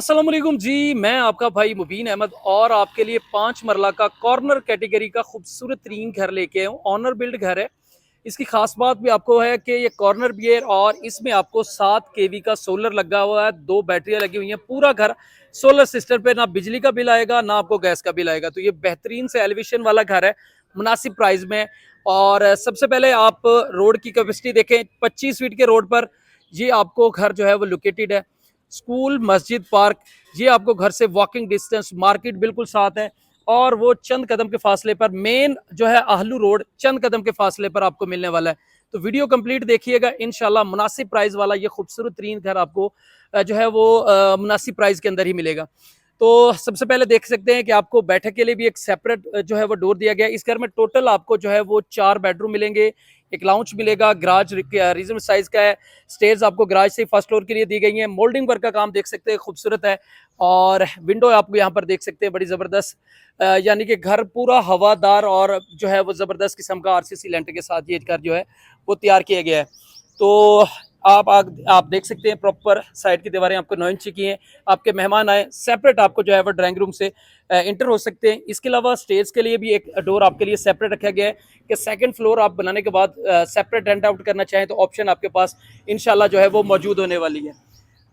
अस्सलाम वालेकुम जी। मैं आपका भाई मुबीन अहमद और आपके लिए 5 मरला का कॉर्नर कैटेगरी का खूबसूरत तरीन घर लेके आया हूँ। ऑनर बिल्ड घर है। इसकी खास बात भी आपको है कि ये कॉर्नर भी है और इसमें आपको 7 kV का सोलर लगा हुआ है, 2 बैटरियां लगी हुई हैं। पूरा घर सोलर सिस्टम पे, ना बिजली का बिल आएगा ना आपको गैस का बिल आएगा। तो ये बेहतरीन से एलिवेशन वाला घर है, मुनासिब प्राइस में। और सबसे पहले आप रोड की कैपेसिटी देखें, 25 फीट के रोड पर ये आपको घर जो है वो लोकेटेड है। स्कूल, मस्जिद, पार्क, ये आपको घर से वॉकिंग डिस्टेंस, मार्केट बिल्कुल साथ है। और वो चंद कदम के फासले पर मेन जो है आहलू रोड, चंद कदम के फासले पर आपको मिलने वाला है। तो वीडियो कंप्लीट देखिएगा, इंशाल्लाह मुनासिब प्राइस वाला ये खूबसूरत तरीन घर आपको जो है वो मुनासिब प्राइस के अंदर ही मिलेगा। तो सबसे पहले देख सकते हैं कि आपको बैठक के लिए भी एक सेपरेट जो है वो डोर दिया गया है। इस घर में टोटल आपको जो है वो 4 बेडरूम मिलेंगे, एक लाउंज मिलेगा, गराज रीजनेबल साइज का है। स्टेज आपको गराज से फर्स्ट फ्लोर के लिए दी गई है। मोल्डिंग वर्क का काम देख सकते हैं, खूबसूरत है। और विंडो आपको यहाँ पर देख सकते हैं, बड़ी ज़बरदस्त, यानी कि घर पूरा हवादार और जो है वो ज़बरदस्त किस्म का आरसीसी लेंटर के साथ ये घर जो है वो तैयार किया गया है। तो आप देख सकते हैं प्रॉपर साइड की दीवारें आपको 9 इंच की हैं। आपके मेहमान आए सेपरेट आपको जो है वो ड्राइंग रूम से इंटर हो सकते हैं। इसके अलावा स्टेज के लिए भी एक डोर आपके लिए सेपरेट रखा गया है कि सेकंड फ्लोर आप बनाने के बाद सेपरेट रेंट आउट करना चाहें तो ऑप्शन आपके पास इंशाल्लाह जो है वो मौजूद होने वाली है।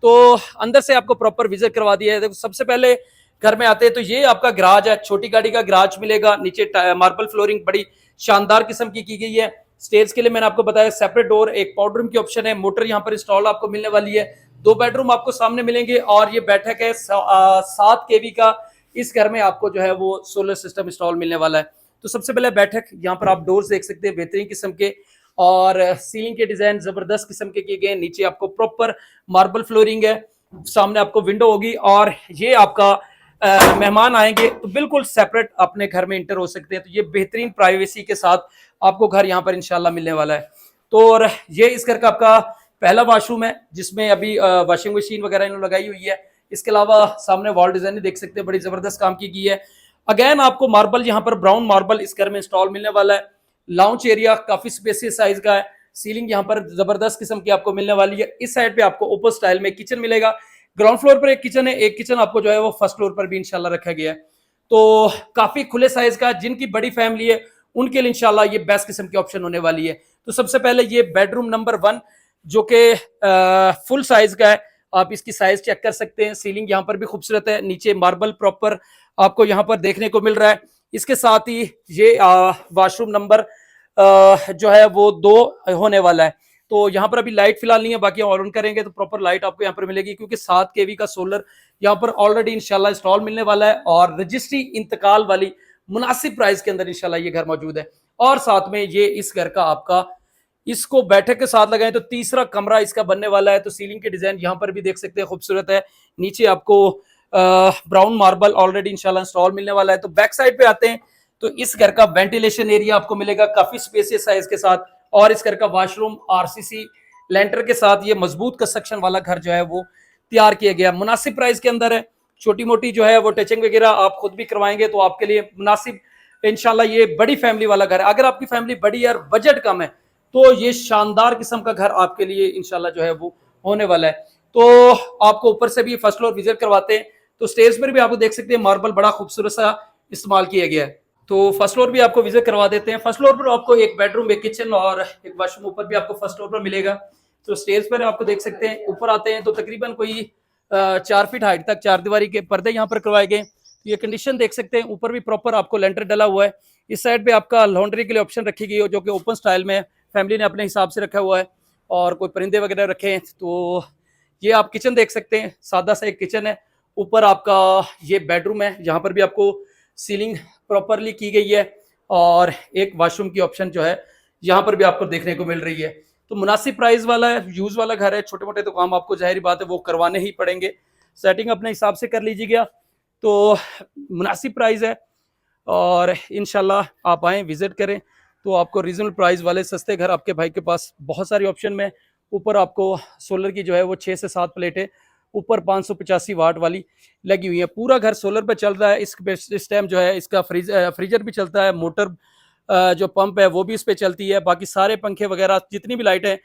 तो अंदर से आपको प्रॉपर विजिट करवा दिया है। देखो, सबसे पहले घर में आते हैं तो ये आपका गराज है, छोटी गाड़ी का गराज मिलेगा। नीचे मार्बल फ्लोरिंग बड़ी शानदार किस्म की गई है। स्टेज के लिए मैंने आपको बताया सेपरेट डोर, एक पाउडर रूम की ऑप्शन है, मोटर यहाँ पर इंस्टॉल आपको मिलने वाली है। 2 बेडरूम आपको सामने मिलेंगे और ये बैठक है 7 kV का। इस घर में आपको जो है वो सोलर सिस्टम इंस्टॉल मिलने वाला है। तो सबसे पहले बैठक, यहाँ पर आप डोर्स देख सकते हैं बेहतरीन किस्म के, और सीलिंग के डिजाइन जबरदस्त किस्म के किए गए। नीचे आपको प्रॉपर मार्बल फ्लोरिंग है, सामने आपको विंडो होगी और ये आपका मेहमान आएंगे तो बिल्कुल सेपरेट अपने घर में इंटर हो सकते हैं। तो ये बेहतरीन प्राइवेसी के साथ आपको घर यहाँ पर इंशाल्लाह मिलने वाला है। तो और ये इस घर का आपका पहला वॉशरूम है जिसमें अभी वॉशिंग मशीन वगैरह इन्होंने लगाई हुई है। इसके अलावा सामने वॉल डिजाइन देख सकते हैं, बड़ी जबरदस्त काम की गई है। अगेन आपको मार्बल यहाँ पर ब्राउन मार्बल इस घर में इंस्टॉल मिलने वाला है। लाउंज एरिया काफी स्पेसियस साइज का है। सीलिंग यहाँ पर जबरदस्त किस्म की आपको मिलने वाली है। इस साइड पे आपको ओपन स्टाइल में किचन मिलेगा। ग्राउंड फ्लोर पर एक किचन है, एक किचन आपको जो है वो फर्स्ट फ्लोर पर भी इंशाल्लाह रखा गया है। तो काफी खुले साइज का, जिनकी बड़ी फैमिली है उनके लिए इंशाल्लाह ये बेस्ट किस्म की ऑप्शन होने वाली है। तो सबसे पहले ये बेडरूम नंबर 1 जो कि फुल साइज का है, आप इसकी साइज चेक कर सकते हैं। सीलिंग यहाँ पर भी खूबसूरत है, नीचे मार्बल प्रॉपर आपको यहाँ पर देखने को मिल रहा है। इसके साथ ही ये वॉशरूम नंबर जो है वो 2 होने वाला है। तो यहाँ पर अभी लाइट फिलहाल नहीं है, बाकी ऑन करेंगे तो प्रॉपर लाइट आपको यहाँ पर मिलेगी, क्योंकि 7 kV का सोलर यहाँ पर ऑलरेडी इंशाल्लाह इंस्टॉल मिलने वाला है और रजिस्ट्री इंतकाल वाली मुनासिब प्राइस के अंदर इंशाल्लाह ये घर मौजूद है। और साथ में ये इस घर का आपका, इसको बैठक के साथ लगाएं तो तीसरा कमरा इसका बनने वाला है। तो सीलिंग के डिजाइन यहाँ पर भी देख सकते हैं, खूबसूरत है। नीचे आपको ब्राउन मार्बल ऑलरेडी इंशाल्लाह इंस्टॉल मिलने वाला है। तो बैक साइड पे आते हैं तो इस घर का वेंटिलेशन एरिया आपको मिलेगा काफी स्पेसियस साइज के साथ, और इस घर का वॉशरूम आरसीसी लेंटर के साथ ये मजबूत कंस्ट्रक्शन वाला घर जो है वो तैयार किया गया। मुनासिब प्राइस के अंदर है। छोटी मोटी जो है वो टचिंग वगैरह आप खुद भी करवाएंगे तो आपके लिए मुनासिब इंशाल्लाह ये बड़ी फैमिली वाला घर है। अगर आपकी फैमिली बड़ी है और बजट कम है तो ये शानदार किस्म का घर आपके लिए इंशाल्लाह जो है वो होने वाला है। तो आपको ऊपर से भी फर्स्ट फ्लोर विजिट करवाते हैं। तो स्टेज पर भी आपको देख सकते हैं मार्बल बड़ा खूबसूरत सा इस्तेमाल किया गया है। तो फर्स्ट फ्लोर भी आपको विजिट करवा देते हैं। फर्स्ट फ्लोर पर आपको एक बेडरूम, एक किचन और एक वॉशरूम ऊपर भी आपको फर्स्ट फ्लोर पर मिलेगा। तो स्टेज पर आपको देख सकते हैं, ऊपर आते हैं तो तकरीबन कोई 4 फीट हाइट तक 4 दीवारी के पर्दे यहाँ पर करवाए गए। तो ये कंडीशन देख सकते हैं, ऊपर भी प्रॉपर आपको लेंटर डला हुआ है। इस साइड पे आपका लॉन्ड्री के लिए ऑप्शन रखी गई हो जो कि ओपन स्टाइल में फैमिली ने अपने हिसाब से रखा हुआ है, और कोई परिंदे वगैरह रखे हैं। तो ये आप किचन देख सकते हैं, सादा सा एक किचन है। ऊपर आपका ये बेडरूम है जहाँ पर भी आपको सीलिंग प्रॉपरली की गई है, और एक वॉशरूम की ऑप्शन जो है यहाँ पर भी आपको देखने को मिल रही है। तो मुनासिब प्राइस वाला है, यूज वाला घर है। छोटे मोटे तो काम आपको जाहिर बात है वो करवाने ही पड़ेंगे, सेटिंग अपने हिसाब से कर लीजिएगा। तो मुनासिब प्राइस है और इंशाल्लाह आप आएँ विजिट करें तो आपको रीजनेबल प्राइस वाले सस्ते घर आपके भाई के पास बहुत सारी ऑप्शन में। ऊपर आपको सोलर की जो है वो 6 से 7 प्लेटें ऊपर 585 वाट वाली लगी हुई है। पूरा घर सोलर पे चल रहा है। इस टाइम जो है इसका फ्रीजर भी चलता है, मोटर जो पंप है वो भी इस पे चलती है। बाकी सारे पंखे वगैरह जितनी भी लाइट है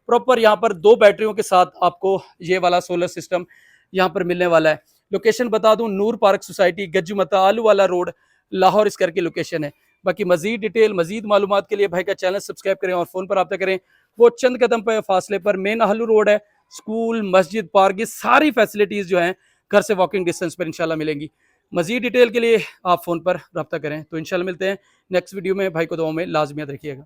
प्रॉपर यहाँ पर 2 बैटरियों के साथ आपको ये वाला सोलर सिस्टम यहाँ पर मिलने वाला है। लोकेशन बता दूं, नूर पार्क सोसाइटी, गज्जुमता, आलू वाला रोड, लाहौर इस करके लोकेशन है। बाकी मजीद डिटेल, मजीद मालूमात के लिए भाई का चैनल सब्सक्राइब करें और फ़ोन पर रब्ता करें। वो चंद कदम पे फासले पर मेन आलू रोड है। स्कूल, मस्जिद, पार्क, ये सारी फैसिलिटीज़ जो हैं घर से वॉकिंग डिस्टेंस पर इंशाल्लाह मिलेंगी। मजीद डिटेल के लिए आप फ़ोन पर रब्ता करें। तो इंशाल्लाह मिलते हैं नेक्स्ट वीडियो में। भाई को दुआ में लाजमियत रखिएगा।